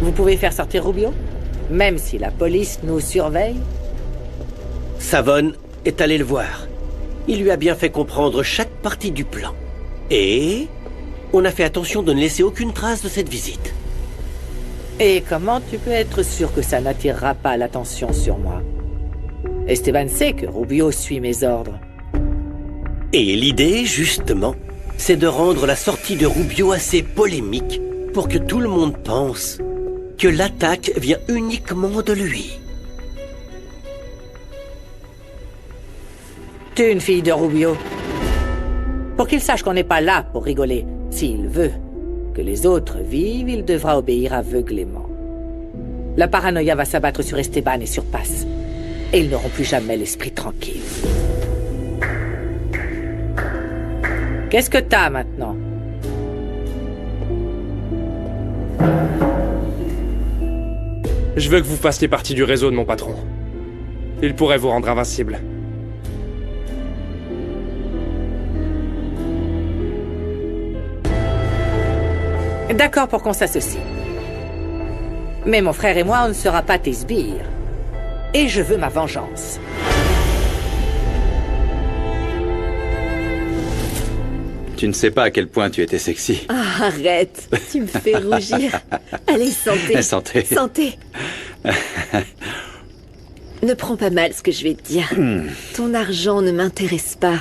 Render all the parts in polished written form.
Vous pouvez faire sortir Rubio? Même si la police nous surveille? Savon est allé le voir. Il lui a bien fait comprendre chaque partie du plan. Et on a fait attention de ne laisser aucune trace de cette visite. Et comment tu peux être sûr que ça n'attirera pas l'attention sur moi? Esteban sait que Rubio suit mes ordres. Et l'idée, justement, c'est de rendre la sortie de Rubio assez polémique pour que tout le monde pense que l'attaque vient uniquement de lui. Tu es une fille de Rubio. Pour qu'il sache qu'on n'est pas là pour rigoler. S'il veut que les autres vivent, il devra obéir aveuglément. La paranoïa va s'abattre sur Esteban et sur Paz. Et ils n'auront plus jamais l'esprit tranquille. Qu'est-ce que t'as maintenant? Je veux que vous fassiez partie du réseau de mon patron. Il pourrait vous rendre invincible. D'accord pour qu'on s'associe. Mais mon frère et moi, on ne sera pas tes sbires. Et je veux ma vengeance. Tu ne sais pas à quel point tu étais sexy. Ah, arrête, tu me fais rougir. Allez, santé. Santé. Santé. Ne prends pas mal ce que je vais te dire. Ton argent ne m'intéresse pas.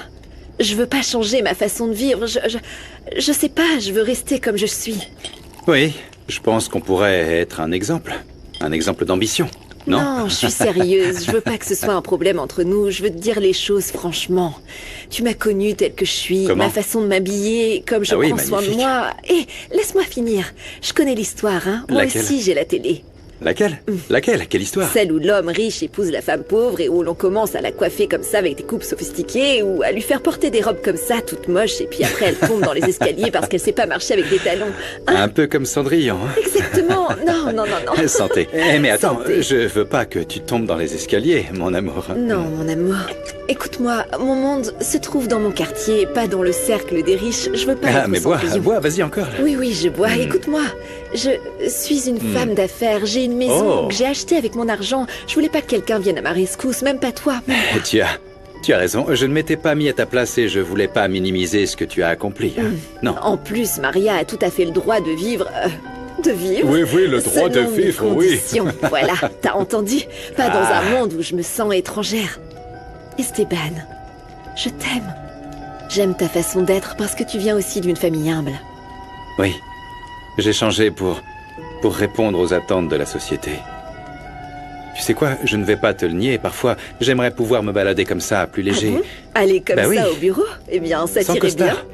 Je veux pas changer ma façon de vivre. Je sais pas, je veux rester comme je suis. Oui, je pense qu'on pourrait être un exemple. Un exemple d'ambition, non? Non, je suis sérieuse. Je veux pas que ce soit un problème entre nous. Je veux te dire les choses franchement. Tu m'as connue telle que je suis. Comment? Ma façon de m'habiller, comme je Ah oui, prends soin de magnifique. moi. Et laisse-moi finir. Je connais l'histoire, hein. Moi Laquelle? aussi, j'ai la télé. Laquelle? Laquelle? Quelle histoire? Celle où l'homme riche épouse la femme pauvre et où l'on commence à la coiffer comme ça avec des coupes sophistiquées ou à lui faire porter des robes comme ça, toutes moches, et puis après elle tombe dans les escaliers parce qu'elle sait pas marcher avec des talons. Hein? Un peu comme Cendrillon. Hein? Exactement. Non, non, non, non. Santé. Mais attends, Santé. je veux pas que tu tombes dans les escaliers, mon amour. Non, mon amour. Écoute-moi, mon monde se trouve dans mon quartier, pas dans le cercle des riches. Je veux pas Ah, être mais bois, Cendrillon. bois, vas-y encore. Oui, oui, je bois. Écoute-moi, je suis une femme d'affaires. J'ai une maison Oh. que j'ai achetée avec mon argent. Je voulais pas que quelqu'un vienne à ma rescousse, même pas toi. Tu as raison, je ne m'étais pas mis à ta place et je voulais pas minimiser ce que tu as accompli. hein. Non. En plus, Maria a tout à fait le droit de vivre... de vivre. Oui, oui, le droit de selon mes vivre, oui. conditions. Voilà, t'as entendu? Pas dans un monde où je me sens étrangère. Esteban, je t'aime. J'aime ta façon d'être parce que tu viens aussi d'une famille humble. Oui, j'ai changé pour répondre aux attentes de la société. Tu sais quoi, je ne vais pas te le nier, parfois j'aimerais pouvoir me balader comme ça, plus léger. Ah bon? Aller comme Bah ça oui. au bureau? Eh bien, ça Sans t'irait bien. costard.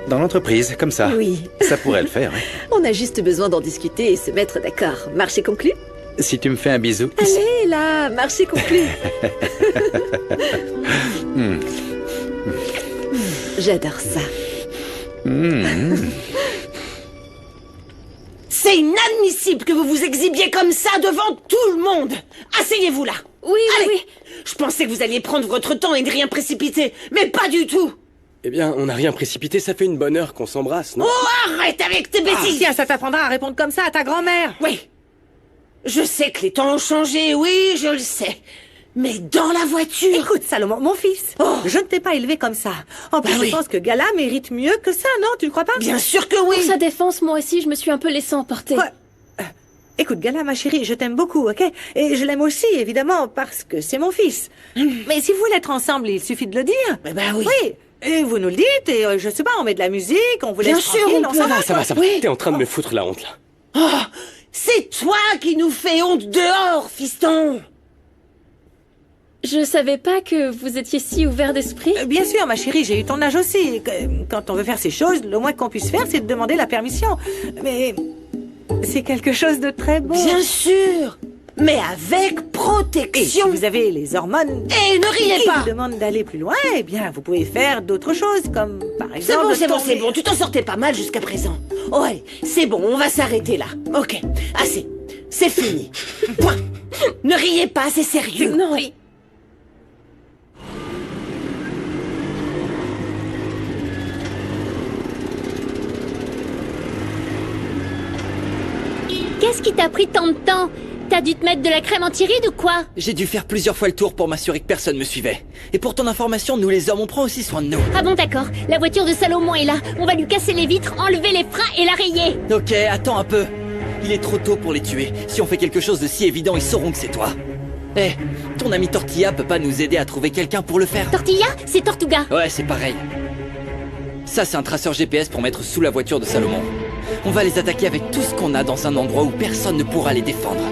Dans l'entreprise, comme ça. Oui. Ça pourrait le faire, oui. On a juste besoin d'en discuter et se mettre d'accord. Marché conclu? Si tu me fais un bisou. Allez, là, marché conclu. J'adore ça. C'est inadmissible que vous vous exhibiez comme ça devant tout le monde. Asseyez-vous là. Oui, Allez. oui, Je pensais que vous alliez prendre votre temps et ne rien précipiter, mais pas du tout. Eh bien, on n'a rien précipité, ça fait une bonne heure qu'on s'embrasse, non? Oh, arrête avec tes bêtises. Tiens, ça t'apprendra à répondre comme ça à ta grand-mère. Oui. Je sais que les temps ont changé, oui, je le sais. Mais dans la voiture... Écoute, Salomon, mon fils, Oh. je ne t'ai pas élevé comme ça. En plus, Bah oui. je pense que Gala mérite mieux que ça, non? Tu ne crois pas? Bien sûr que oui. Pour sa défense, moi aussi, je me suis un peu laissée emporter. Quoi? Écoute, Gala, ma chérie, je t'aime beaucoup, ok? Et je l'aime aussi, évidemment, parce que c'est mon fils. Mais si vous voulez être ensemble, il suffit de le dire. Mais bah oui. Oui. Et vous nous le dites, et je sais pas, on met de la musique, on vous laisse Bien sûr, tranquille, on on peut. s'en va. Ça va, ça va. Oui. T'es en train de me foutre la honte, là. Oh, c'est toi qui nous fais honte dehors, fiston. Je savais pas que vous étiez si ouvert d'esprit. Bien sûr, ma chérie, j'ai eu ton âge aussi. Quand on veut faire ces choses, le moins qu'on puisse faire, c'est de demander la permission. Mais c'est quelque chose de très beau. Bien sûr, mais avec Et si protection. vous avez les hormones Et ne riez qui pas. vous demandent d'aller plus loin, eh bien, vous pouvez faire d'autres choses, comme par C'est exemple... bon, c'est bon, tomber- c'est bon. Tu t'en sortais pas mal jusqu'à présent. Ouais, c'est bon, on va s'arrêter là. Ok, assez. C'est fini. Point. Ne riez pas, c'est sérieux. Non, oui. Qu'est-ce qui t'a pris tant de temps? T'as dû te mettre de la crème anti-rides ou quoi? J'ai dû faire plusieurs fois le tour pour m'assurer que personne me suivait. Et pour ton information, nous les hommes, on prend aussi soin de nous. Ah bon d'accord, la voiture de Salomon est là. On va lui casser les vitres, enlever les freins et la rayer. Ok, attends un peu. Il est trop tôt pour les tuer. Si on fait quelque chose de si évident, ils sauront que c'est toi. Eh, ton ami Tortilla peut pas nous aider à trouver quelqu'un pour le faire? Tortilla, c'est Tortuga. Ouais, c'est pareil. Ça, c'est un traceur GPS pour mettre sous la voiture de Salomon. On va les attaquer avec tout ce qu'on a dans un endroit où personne ne pourra les défendre.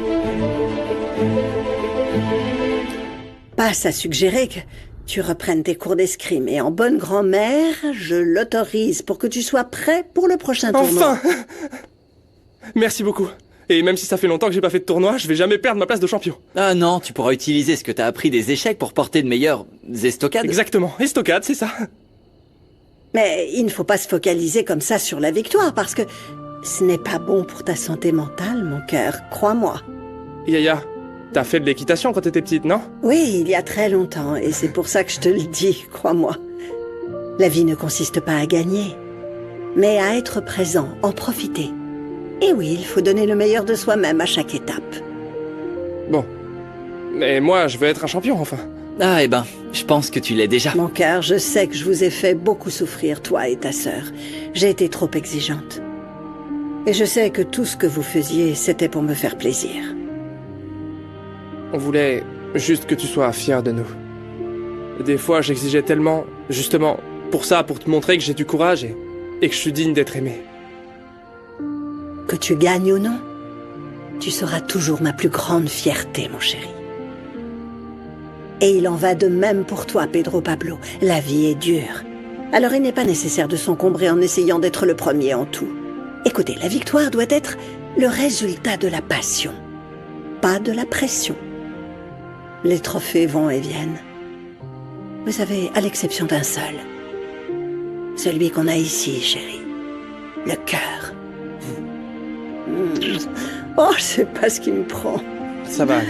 Passe à suggérer que tu reprennes tes cours d'escrime et en bonne grand-mère, je l'autorise pour que tu sois prêt pour le prochain tournoi. Enfin! Merci beaucoup. Et même si ça fait longtemps que j'ai pas fait de tournoi, je vais jamais perdre ma place de champion. Ah non, tu pourras utiliser ce que t'as appris des échecs pour porter de meilleures estocades. Exactement. Estocade, c'est ça. Mais il ne faut pas se focaliser comme ça sur la victoire, parce que ce n'est pas bon pour ta santé mentale, mon cœur, crois-moi. Yaya, t'as fait de l'équitation quand t'étais petite, non? Oui, il y a très longtemps, et c'est pour ça que je te le dis, crois-moi. La vie ne consiste pas à gagner, mais à être présent, en profiter. Et oui, il faut donner le meilleur de soi-même à chaque étape. Bon. Mais moi, je veux être un champion, enfin. Ah, eh ben, je pense que tu l'es déjà. Mon cœur, je sais que je vous ai fait beaucoup souffrir, toi et ta sœur. J'ai été trop exigeante. Et je sais que tout ce que vous faisiez, c'était pour me faire plaisir. On voulait juste que tu sois fier de nous. Des fois, j'exigeais tellement, justement, pour ça, pour te montrer que j'ai du courage et que je suis digne d'être aimé. Que tu gagnes ou non, tu seras toujours ma plus grande fierté, mon chéri. Et il en va de même pour toi, Pedro Pablo. La vie est dure. Alors il n'est pas nécessaire de s'encombrer en essayant d'être le premier en tout. Écoutez, la victoire doit être le résultat de la passion, pas de la pression. Les trophées vont et viennent. Vous savez, à l'exception d'un seul. Celui qu'on a ici, chérie. Le cœur. Oh, je sais pas ce qui me prend. Ça va aller.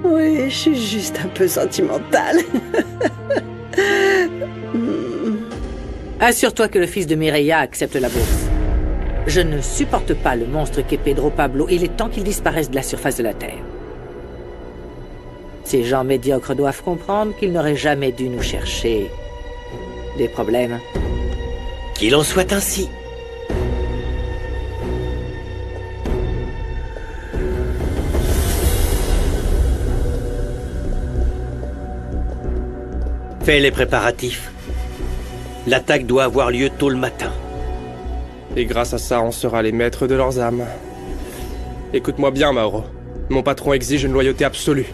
Oui, je suis juste un peu sentimentale. Assure-toi que le fils de Mireia accepte la bourse. Je ne supporte pas le monstre qu'est Pedro Pablo. Il est temps qu'il disparaisse de la surface de la Terre. Ces gens médiocres doivent comprendre qu'ils n'auraient jamais dû nous chercher des problèmes. Qu'il en soit ainsi. Fais les préparatifs. L'attaque doit avoir lieu tôt le matin. Et grâce à ça, on sera les maîtres de leurs âmes. Écoute-moi bien, Mauro. Mon patron exige une loyauté absolue.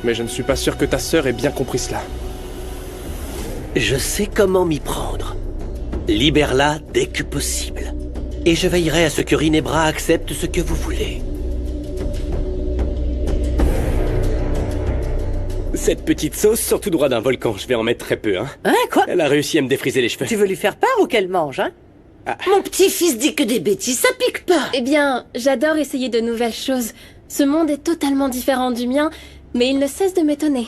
Mais je ne suis pas sûr que ta sœur ait bien compris cela. Je sais comment m'y prendre. Libère-la dès que possible. Et je veillerai à ce que Rinebra accepte ce que vous voulez. Cette petite sauce sort tout droit d'un volcan. Je vais en mettre très peu, hein. Hein, quoi? Elle a réussi à me défriser les cheveux. Tu veux lui faire peur ou qu'elle mange, hein? Mon petit-fils dit que des bêtises, ça pique pas. Eh bien, j'adore essayer de nouvelles choses. Ce monde est totalement différent du mien, mais il ne cesse de m'étonner.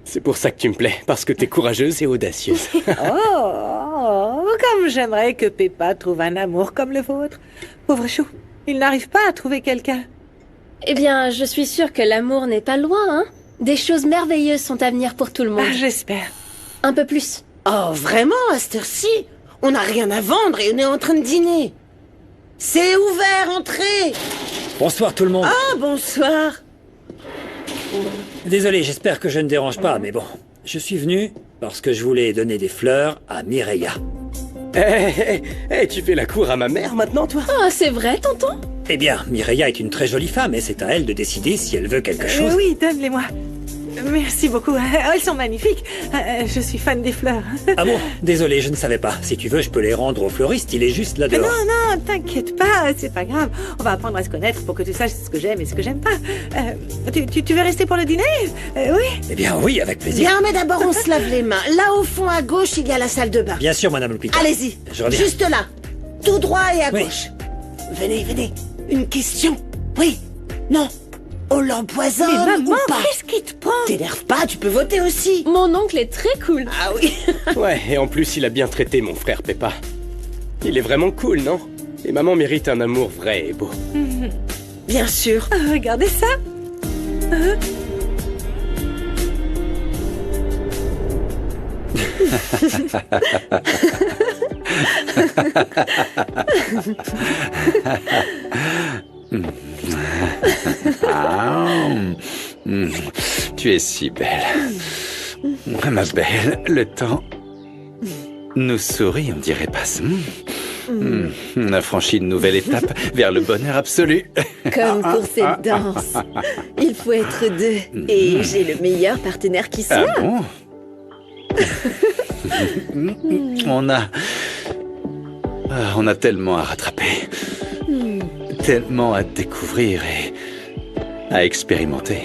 C'est pour ça que tu me plais, parce que t'es courageuse et audacieuse. Comme j'aimerais que Peppa trouve un amour comme le vôtre. Pauvre chou, il n'arrive pas à trouver quelqu'un. Eh bien, je suis sûre que l'amour n'est pas loin, hein. Des choses merveilleuses sont à venir pour tout le monde. Ah, j'espère. Un peu plus. Oh, vraiment, à cette heure-ci? On n'a rien à vendre et on est en train de dîner. C'est ouvert, entrez. Bonsoir tout le monde. Ah, bonsoir. Désolé, j'espère que je ne dérange pas, mais bon. Je suis venu parce que je voulais donner des fleurs à Mireia. Tu fais la cour à ma mère maintenant, toi? Ah, c'est vrai, tonton? Eh bien, Mireia est une très jolie femme et c'est à elle de décider si elle veut quelque chose. Oui, donne-les-moi. Merci beaucoup. Elles sont magnifiques. Je suis fan des fleurs. Ah bon? Désolé, je ne savais pas. Si tu veux, je peux les rendre au fleuriste, il est juste là dehors. Non, t'inquiète pas, c'est pas grave. On va apprendre à se connaître pour que tu saches ce que j'aime et ce que j'aime pas. Tu veux rester pour le dîner? Oui. Eh bien oui, avec plaisir. Bien, mais d'abord on se lave les mains. Là au fond à gauche, il y a la salle de bain. Bien sûr, madame Lupita. Allez-y. Je reviens. Juste là. Tout droit et à Oui. gauche. Venez. Une question. Oui. Non. On l'empoisonne Mais maman, ou pas? qu'est-ce qui te prend? T'énerve pas, tu peux voter aussi. Mon oncle est très cool. Ah oui. Ouais, et en plus, il a bien traité mon frère Peppa. Il est vraiment cool, non? Et maman mérite un amour vrai et beau. bien sûr. Regardez ça. Tu es si belle. Ma belle, le temps nous sourit, on dirait pas ça. On a franchi une nouvelle étape vers le bonheur absolu. Comme pour cette danse. Il faut être deux. Et j'ai le meilleur partenaire qui soit. Ah bon? On a tellement à rattraper. Tellement à découvrir et à expérimenter.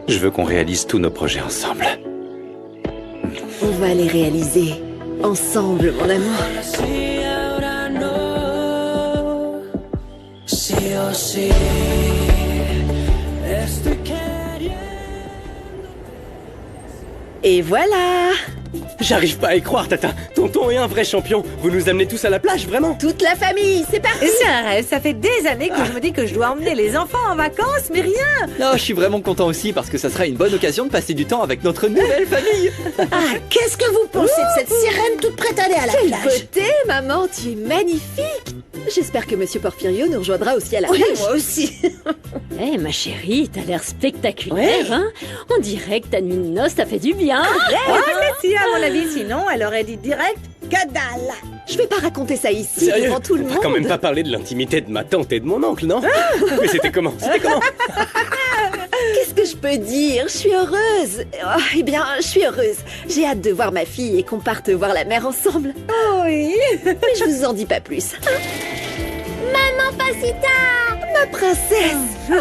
Je veux qu'on réalise tous nos projets ensemble. On va les réaliser. Ensemble, mon amour. Et voilà! J'arrive pas à y croire, Tata. Tonton est un vrai champion. Vous nous amenez tous à la plage, vraiment? Toute la famille, c'est parti! C'est un rêve, ça fait des années que je me dis que je dois emmener les enfants en vacances, mais rien. Non, je suis vraiment content aussi parce que ça sera une bonne occasion de passer du temps avec notre nouvelle famille. Ah, qu'est-ce que vous pensez de cette sirène toute prête à aller à la Quelle plage? beauté, maman, tu es magnifique! J'espère que Monsieur Porfirio nous rejoindra aussi à la Oui, plage. moi aussi. Eh, ma chérie, t'as l'air spectaculaire, hein? On dirait que ta nuit de noces t'a fait du bien. Oh, merci, à mon avis, sinon elle aurait dit direct. Que dalle! Je vais pas raconter ça ici Sérieux? devant tout le On va monde. quand même pas parler de l'intimité de ma tante et de mon oncle, non? Mais c'était comment? Qu'est-ce que je peux dire? Je suis heureuse. Oh, eh bien, je suis heureuse. J'ai hâte de voir ma fille et qu'on parte voir la mer ensemble. Oh oui. Mais je vous en dis pas plus. Maman Pasita! Ma princesse. Oh,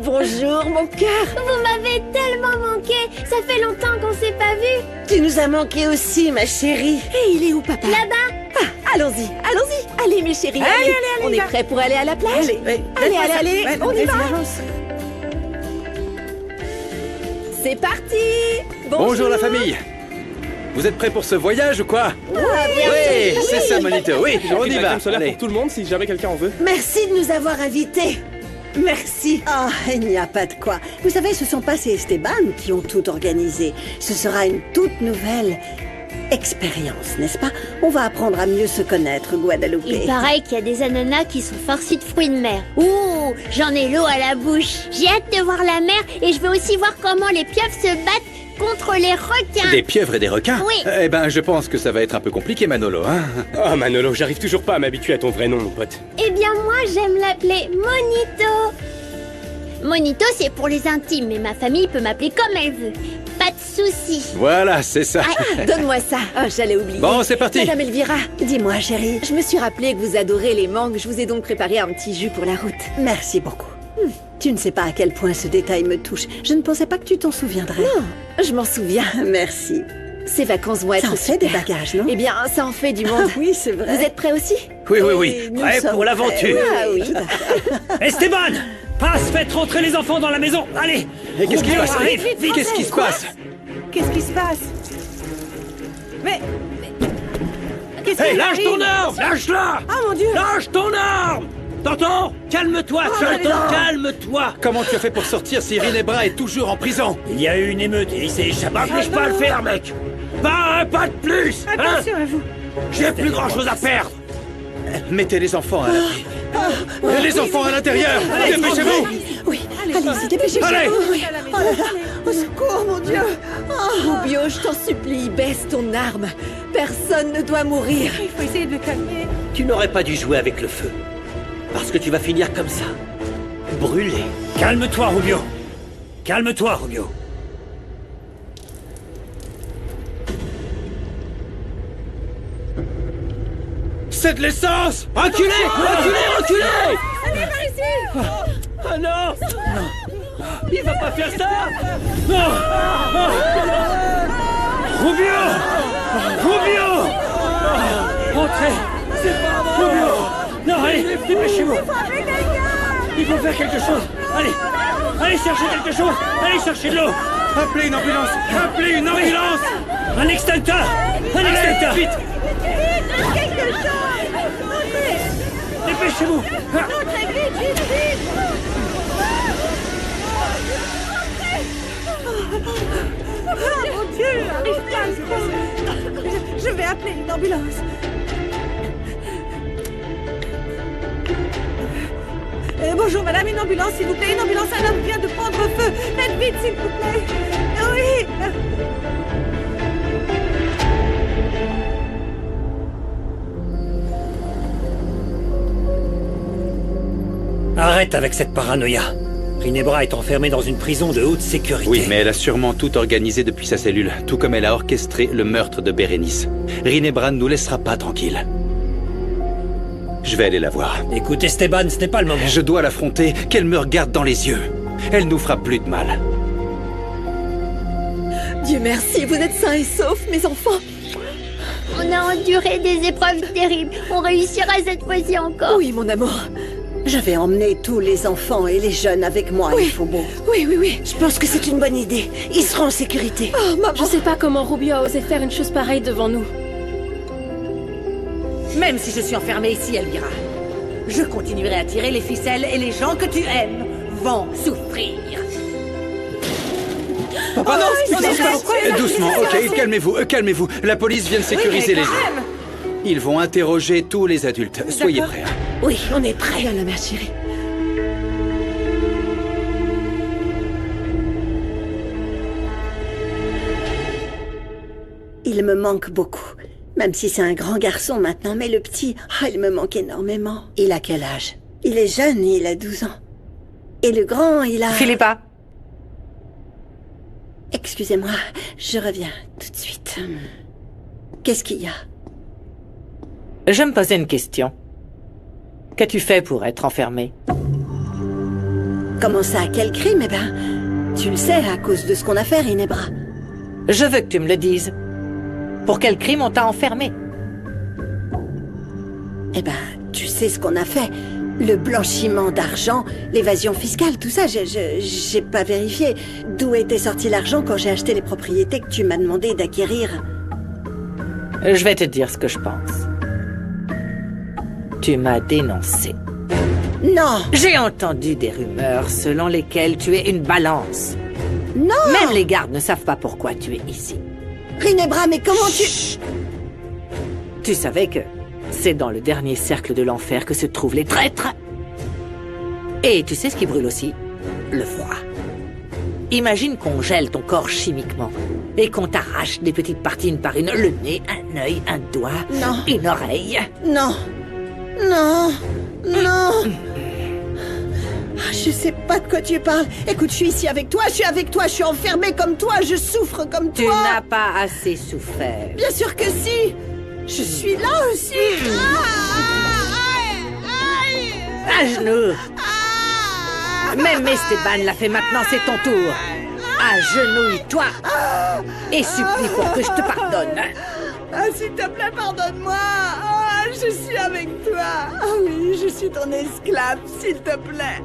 bonjour, mon cœur. Vous m'avez tellement manqué. Ça fait longtemps qu'on s'est pas vus. Tu nous as manqué aussi, ma chérie. Et il est où, papa? Là-bas. Ah, allons-y, allons-y. Allez, mes chéris, Allez, on est prêts pour aller à la plage? Allez, on y va. C'est parti. Bonjour la famille. Vous êtes prêts pour ce voyage ou quoi? Oui, c'est ça, Monito. Oui, on y va. Solaire Allez. pour tout le monde si jamais quelqu'un en veut. Merci de nous avoir invités. Merci. Ah, il n'y a pas de quoi. Vous savez, ce sont pas ces Esteban qui ont tout organisé. Ce sera une toute nouvelle expérience, n'est-ce pas? On va apprendre à mieux se connaître, Guadalupe. Il paraît qu'il y a des ananas qui sont farcis de fruits de mer. Ouh, j'en ai l'eau à la bouche. J'ai hâte de voir la mer et je veux aussi voir comment les pieuvres se battent contre les requins. Des pieuvres et des requins? Oui. Eh ben, je pense que ça va être un peu compliqué, Manolo, hein? Oh, Manolo, j'arrive toujours pas à m'habituer à ton vrai nom, mon pote. Eh bien, moi, j'aime l'appeler Monito. Monito, c'est pour les intimes, mais ma famille peut m'appeler comme elle veut. Pas de soucis. Voilà, c'est ça. Ah, donne-moi ça. Oh, j'allais oublier. Bon, c'est parti. Madame Elvira, Dis-moi, chérie. je me suis rappelé que vous adorez les mangues. Je vous ai donc préparé un petit jus pour la route. Merci beaucoup. Tu ne sais pas à quel point ce détail me touche. Je ne pensais pas que tu t'en souviendrais. Non, je m'en souviens. Merci. Ces vacances vont être Ça en fait des super. bagages, non? Eh bien, ça en fait du monde. Oui, c'est vrai. Vous êtes prêts aussi? Oui. Nous Prêt sommes pour l'aventure. Ah oui. Esteban! Passe, faites rentrer les enfants dans la maison! Allez! Et qu'est-ce qui se passe? Arrive, vite! Qu'est-ce qui se passe? Qu'est-ce qui se passe? Mais qu'est-ce Hé, qui lâche arrive? ton arme! Lâche-la! Oh mon Dieu! Lâche ton arme! T'entends? Calme-toi, tu entends? Calme-toi! Comment tu as fait pour sortir si Rinebra est toujours en prison? Il y a eu une émeute et il s'est échappé. M'oblige pas à le faire, mec! Pas un pas de plus! Hein? Attention à vous. J'ai plus grand-chose à perdre! Mettez les enfants à l'abri. Les enfants à l'intérieur! Dépêchez-vous! Oui, allez-y, dépêchez-vous. Allez! Oui. Oh là là, au secours, mon Dieu. Rubio, je t'en supplie, baisse ton arme. Personne ne doit mourir. Il faut essayer de le calmer. Tu n'aurais pas dû jouer avec le feu. Parce que tu vas finir comme ça. Brûlé. Calme-toi, Rubio! Calme-toi, Rubio! C'est de l'essence! Reculez! Reculez! Ah non! Il va pas faire ça! Rubio! Rubio! Entrez! Rubio! Non, allez, dépêchez-vous! Il faut faire quelque chose! Allez! Allez chercher quelque chose! Allez chercher de l'eau! Appelez une ambulance! Appelez une ambulance! Un extincteur! Un extincteur! Vite! Dépêchez-vous. Entrez, vite, vite, vite. Ah, mon Dieu, arrive pas. Je vais appeler une ambulance. Bonjour madame, une ambulance s'il vous plaît, une ambulance, un homme vient de prendre feu. Faites vite s'il vous plaît. Oui. Arrête avec cette paranoïa. Rinebra est enfermée dans une prison de haute sécurité. Oui, mais elle a sûrement tout organisé depuis sa cellule, tout comme elle a orchestré le meurtre de Bérénice. Rinebra ne nous laissera pas tranquilles. Je vais aller la voir. Écoute Esteban, ce n'est pas le moment. Je dois l'affronter, qu'elle me regarde dans les yeux. Elle nous fera plus de mal. Dieu merci, vous êtes sains et saufs, mes enfants. On a enduré des épreuves terribles. On réussira cette fois-ci encore. Oui, mon amour. Je vais emmener tous les enfants et les jeunes avec moi, Oui. il faut beau. Oui, oui, oui. Je pense que c'est une bonne idée. Ils seront en sécurité. Oh, maman. Je sais pas comment Rubio a osé faire une chose pareille devant nous. Même si je suis enfermée ici, Elvira, je continuerai à tirer les ficelles et les gens que tu aimes vont souffrir. Papa, Doucement, ok, calmez-vous. La police vient de sécuriser les gens. Ils vont interroger tous les adultes. Soyez prêts. Oui, on est prêts. Bien la mère chérie. Il me manque beaucoup. Même si c'est un grand garçon maintenant, mais le petit, il me manque énormément. Il a quel âge? Il est jeune, il a 12 ans. Et le grand, il a... Philippa, Excusez-moi, je reviens tout de suite. Qu'est-ce qu'il y a? je me posais une question. Qu'as-tu fait pour être enfermée? Comment ça? Quel crime? Eh ben, tu le sais, à cause de ce qu'on a fait, Rinebra. Je veux que tu me le dises. Pour quel crime on t'a enfermée? Eh ben, tu sais ce qu'on a fait. Le blanchiment d'argent, l'évasion fiscale, tout ça, j'ai pas vérifié. D'où était sorti l'argent quand j'ai acheté les propriétés que tu m'as demandé d'acquérir? Je vais te dire ce que je pense. Tu m'as dénoncé. Non! J'ai entendu des rumeurs selon lesquelles tu es une balance. Non! Même les gardes ne savent pas pourquoi tu es ici. Rinebra, mais comment tu... Chut. Tu savais que c'est dans le dernier cercle de l'enfer que se trouvent les traîtres. Et tu sais ce qui brûle aussi? Le froid. Imagine qu'on gèle ton corps chimiquement et qu'on t'arrache des petites parties une par une, le nez, un œil, un doigt, Non. une oreille. Non! Non! Non! Je sais pas de quoi tu parles. Écoute, je suis ici avec toi, je suis enfermée comme toi, je souffre comme Tu toi. n'as pas assez souffert. Bien sûr que si. Je suis là aussi. À genoux. Même Esteban l'a fait maintenant, c'est ton tour. Agenouille-toi et supplie pour que je te pardonne. Ah, s'il te plaît, pardonne-moi. Ah, je suis avec toi. Ah oui, je suis ton esclave, s'il te plaît.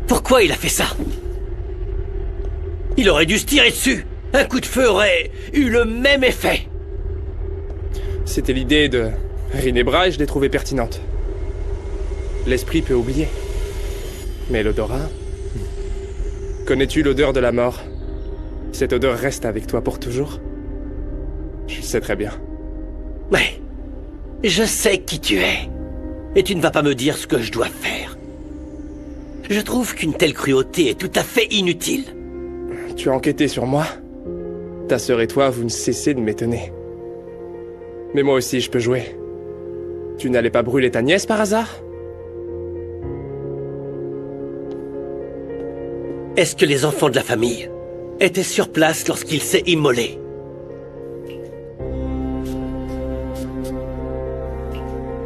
Pourquoi il a fait ça? Il aurait dû se tirer dessus. Un coup de feu aurait eu le même effet. C'était l'idée de Rinebra et je l'ai trouvée pertinente. L'esprit peut oublier. Mais l'odorat... Connais-tu l'odeur de la mort? Cette odeur reste avec toi pour toujours? Je le sais très bien. Mais je sais qui tu es. Et tu ne vas pas me dire ce que je dois faire. Je trouve qu'une telle cruauté est tout à fait inutile. Tu as enquêté sur moi? Ta sœur et toi, vous ne cessez de m'étonner. Mais moi aussi, je peux jouer. Tu n'allais pas brûler ta nièce par hasard? Est-ce que les enfants de la famille étaient sur place lorsqu'il s'est immolé?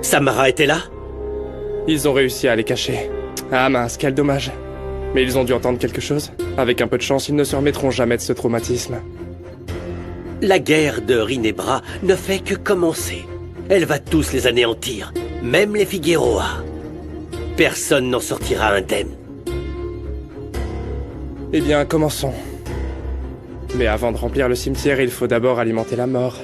Samara était là? Ils ont réussi à les cacher. Ah mince, quel dommage. Mais ils ont dû entendre quelque chose. Avec un peu de chance, ils ne se remettront jamais de ce traumatisme. La guerre de Rinebra ne fait que commencer. Elle va tous les anéantir. Même les Figueroa. Personne n'en sortira indemne. Eh bien, commençons. Mais avant de remplir le cimetière, il faut d'abord alimenter la mort.